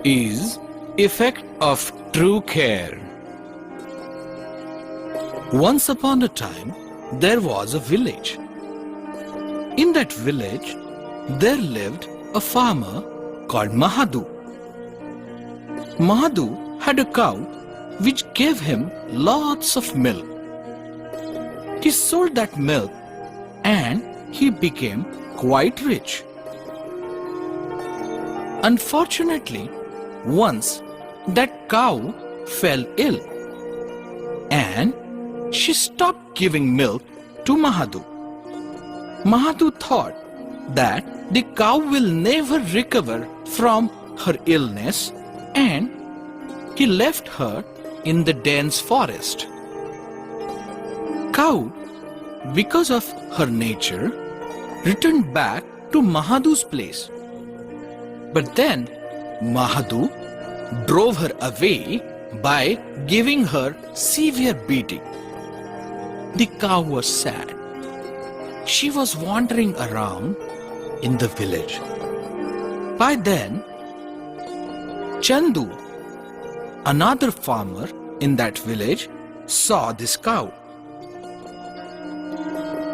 is effect of true care. Once upon a time, there was a village. In that village, there lived a farmer called Mahadu. Mahadu had a cow which gave him lots of milk. He sold that milk and he became quite rich. Unfortunately, once that cow fell ill and she stopped giving milk to Mahadu. Mahadu thought that the cow will never recover from her illness and he left her in the dense forest. Cow, because of her nature, returned back to Mahadu's place. But then Mahadu drove her away by giving her severe beating. The cow was sad. She was wandering around in the village. By then, Chandu, another farmer in that village, saw this cow.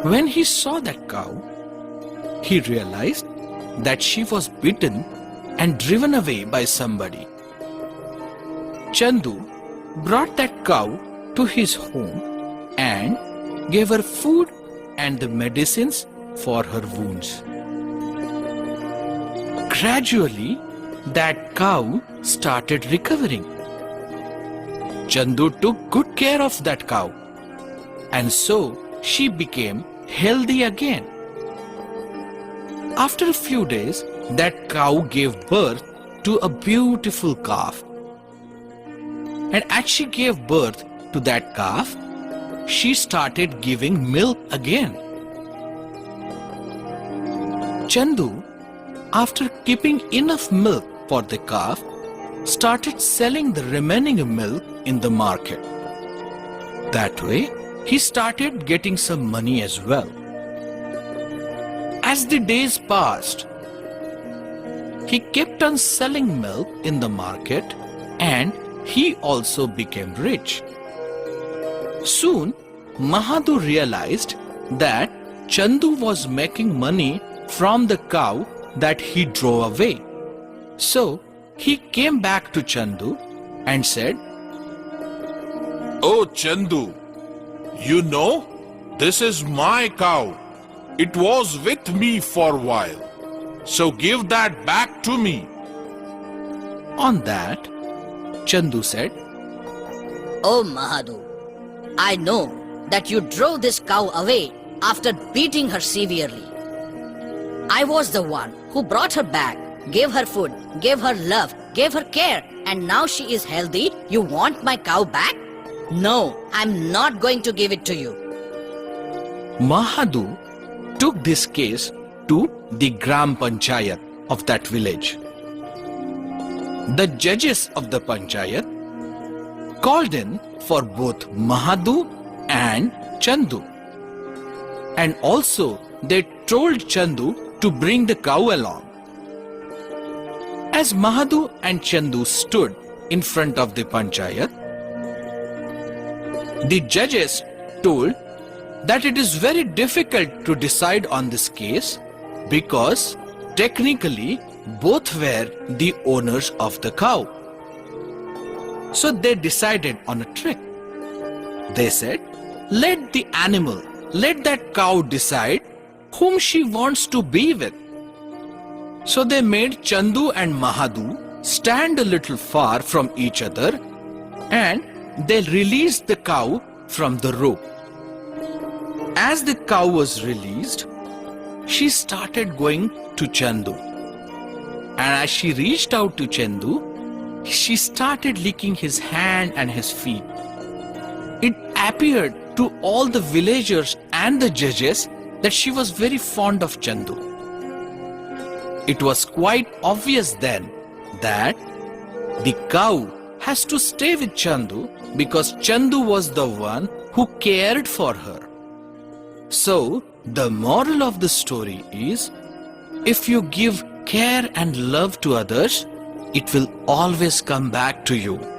When he saw that cow, he realized that she was beaten and driven away by somebody. Chandu brought that cow to his home and gave her food and the medicines for her wounds. Gradually, that cow started recovering. Chandu took good care of that cow, and so she became healthy again. After a few days, that cow gave birth to a beautiful calf. And as she gave birth to that calf, she started giving milk again. Chandu, after keeping enough milk for the calf, started selling the remaining milk in the market. That way, he started getting some money as well. As the days passed, he kept on selling milk in the market and he also became rich. Soon, Mahadu realized that Chandu was making money from the cow that he drove away. So, he came back to Chandu and said, "Oh Chandu, you know, this is my cow. It was with me for a while. So give that back to me." On that, Chandu said, Oh Mahadu, I know that you drove this cow away after beating her severely. I was the one who brought her back, gave her food, gave her love, gave her care, and now she is healthy. You want my cow back? No, I'm not going to give it to you. Mahadu took this case to the Gram Panchayat of that village. The judges of the Panchayat called in for both Mahadu and Chandu. And also they told Chandu to bring the cow along. As Mahadu and Chandu stood in front of the Panchayat, the judges told that it is very difficult to decide on this case because technically both were the owners of the cow. So they decided on a trick. They said, let that cow decide whom she wants to be with. So they made Chandu and Mahadu stand a little far from each other and they released the cow from the rope. As the cow was released, she started going to Chandu. And as she reached out to Chandu, she started licking his hand and his feet. It appeared to all the villagers and the judges that she was very fond of Chandu. It was quite obvious then that the cow has to stay with Chandu because Chandu was the one who cared for her. So, the moral of the story is, if you give care and love to others, it will always come back to you.